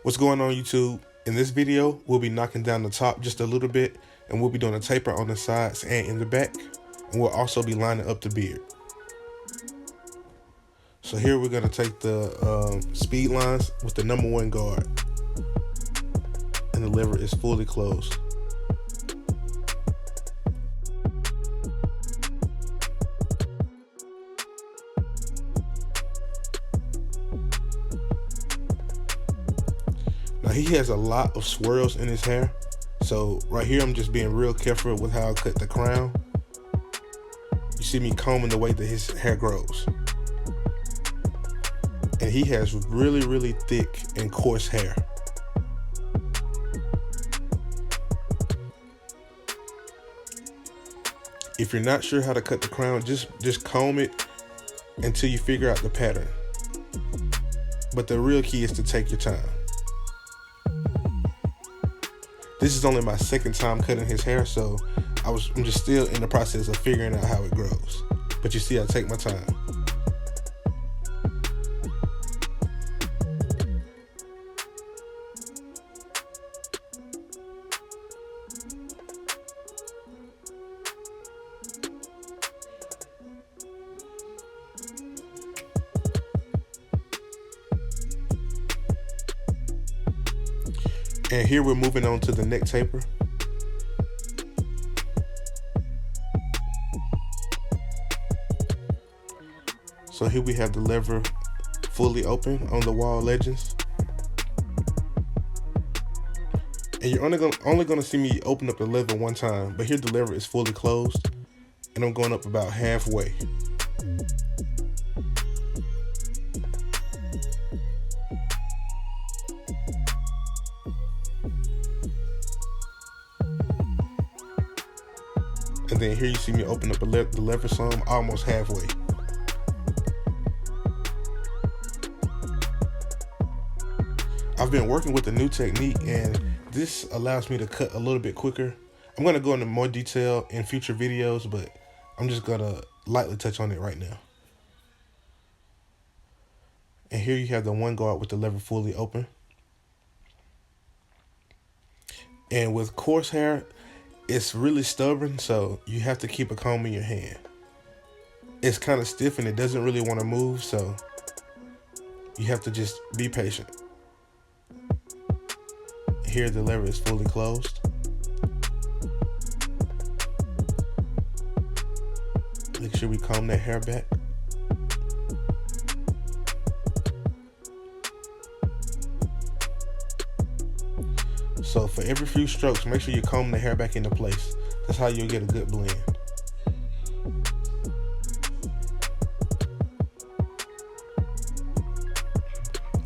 What's going on, YouTube? In this video, we'll be knocking down the top just a little bit, and we'll be doing a taper on the sides and in the back, and we'll also be lining up the beard. So here we're going to take the speed lines with the number 1 guard, and the lever is fully closed. Now he has a lot of swirls in his hair, so right here I'm just being real careful with how I cut the crown. You see me combing the way that his hair grows. And he has really thick and coarse hair. If you're not sure how to cut the crown, just comb it until you figure out the pattern. But the real key is to take your time. This is only my 2nd time cutting his hair, so I'm just still in the process of figuring out how it grows. But you see, I take my time. And here we're moving on to the neck taper. So here we have the lever fully open on the wall legends. And you're only gonna see me open up the lever 1 time, but here the lever is fully closed, and I'm going up about halfway. And then here you see me open up the lever some, almost halfway. I've been working with a new technique, and this allows me to cut a little bit quicker. I'm gonna go into more detail in future videos, but I'm just gonna lightly touch on it right now. And here you have the 1 guard with the lever fully open. And with coarse hair, it's really stubborn, so you have to keep a comb in your hand. It's kind of stiff and it doesn't really want to move, so you have to just be patient. Here the lever is fully closed. Make sure we comb that hair back. So for every few strokes, make sure you comb the hair back into place. That's how you'll get a good blend.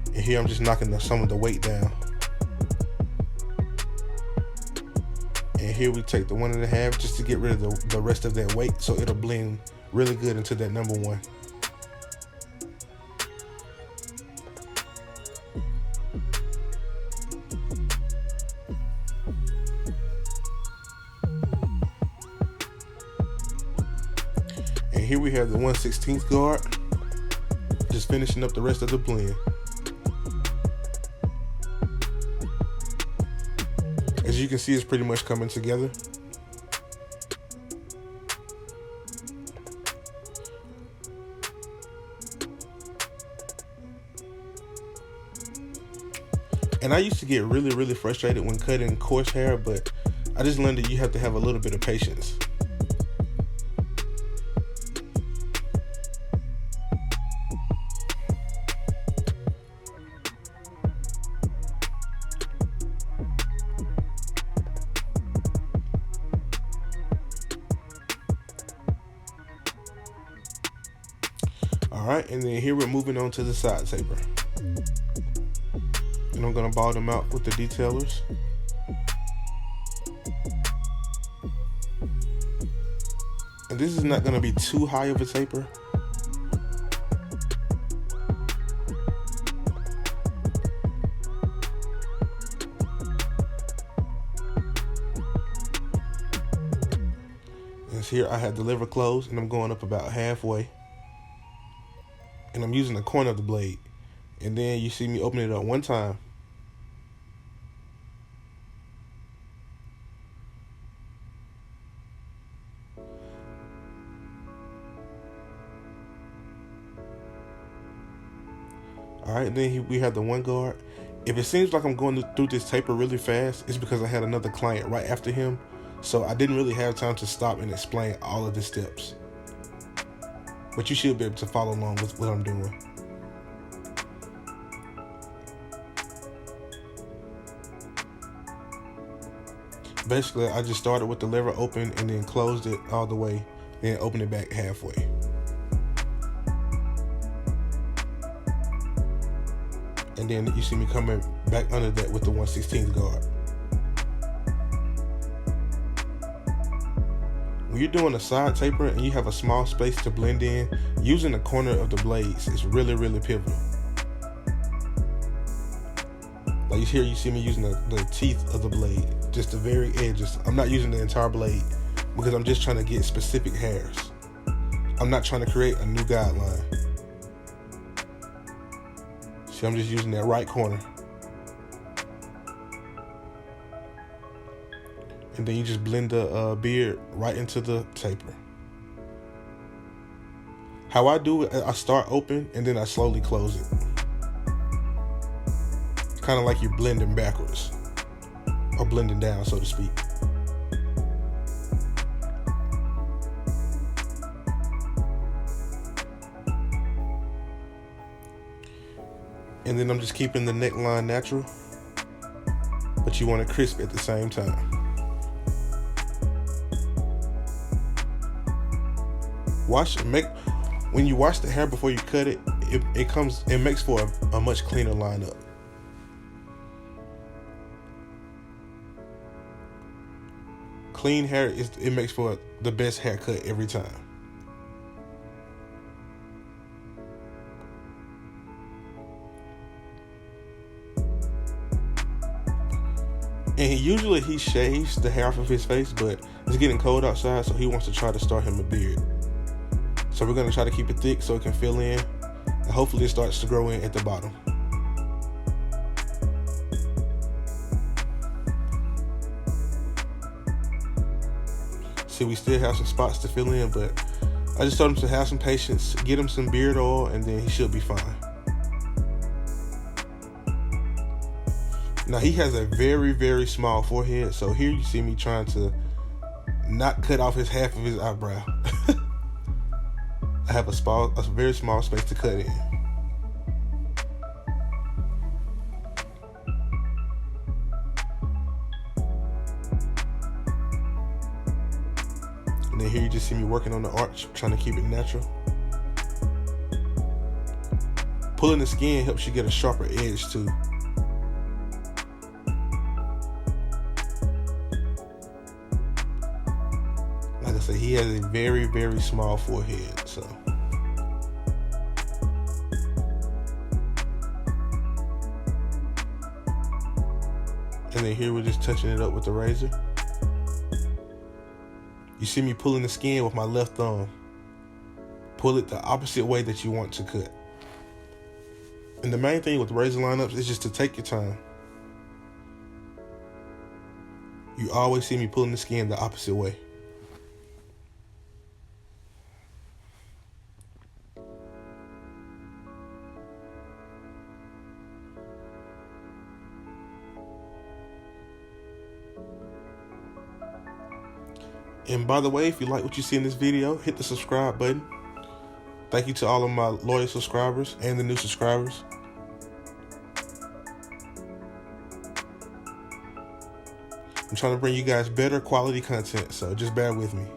And here I'm just knocking some of the weight down. And here we take the 1 1/2 just to get rid of the rest of that weight, so it'll blend really good into that number 1. And here we have the 1/16 guard, just finishing up the rest of the blend. As you can see, it's pretty much coming together. And I used to get really frustrated when cutting coarse hair, but I just learned that you have to have a little bit of patience. Alright, and then here we're moving on to the side taper. And I'm going to ball them out with the detailers. And this is not going to be too high of a taper. And here I have the lever closed, and I'm going up about halfway. And I'm using the corner of the blade. And then you see me open it up 1 time. Alright, then we have the one guard. If it seems like I'm going through this taper really fast, it's because I had another client right after him, so I didn't really have time to stop and explain all of the steps. But you should be able to follow along with what I'm doing. Basically, I just started with the lever open and then closed it all the way, then opened it back halfway. And then you see me coming back under that with the 1/16 guard. When you're doing a side taper and you have a small space to blend in, using the corner of the blades is really, really pivotal. Like here, you see me using the teeth of the blade, just the very edges. I'm not using the entire blade because I'm just trying to get specific hairs. I'm not trying to create a new guideline. See, I'm just using that right corner. And then you just blend the beard right into the taper. How I do it, I start open and then I slowly close it. Kind of like you're blending backwards. Or blending down, so to speak. And then I'm just keeping the neckline natural, but you want it crisp at the same time. When you wash the hair before you cut it, it makes for a much cleaner lineup. Clean hair makes for the best haircut every time. And usually he shaves the hair off of his face, but it's getting cold outside, so he wants to try to start him a beard. So we're going to try to keep it thick so it can fill in, and hopefully it starts to grow in at the bottom. See, we still have some spots to fill in, but I just told him to have some patience, get him some beard oil, and then he should be fine. Now, he has a very, very small forehead, so here you see me trying to not cut off half of his eyebrow. I have a very small space to cut in. And then here you just see me working on the arch, trying to keep it natural. Pulling the skin helps you get a sharper edge too. Like I said, he has a very, very small forehead, so. And then here we're just touching it up with the razor. You see me pulling the skin with my left thumb. Pull it the opposite way that you want to cut. And the main thing with razor lineups is just to take your time. You always see me pulling the skin the opposite way. And by the way, if you like what you see in this video, hit the subscribe button. Thank you to all of my loyal subscribers and the new subscribers. I'm trying to bring you guys better quality content, so just bear with me.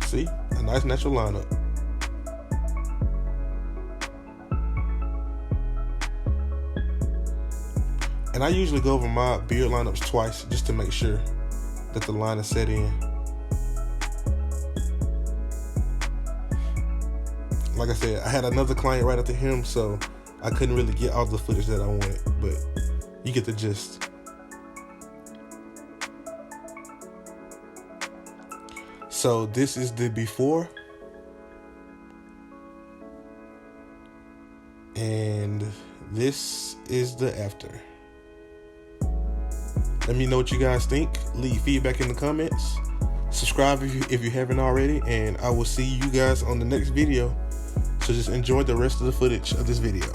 See, a nice natural lineup. And I usually go over my beard lineups twice just to make sure that the line is set in. Like I said, I had another client right after him, so I couldn't really get all the footage that I wanted, but you get the gist. So this is the before, and this is the after. Let me know what you guys think. Leave feedback in the comments. Subscribe if you haven't already, and I will see you guys on the next video. So just enjoy the rest of the footage of this video.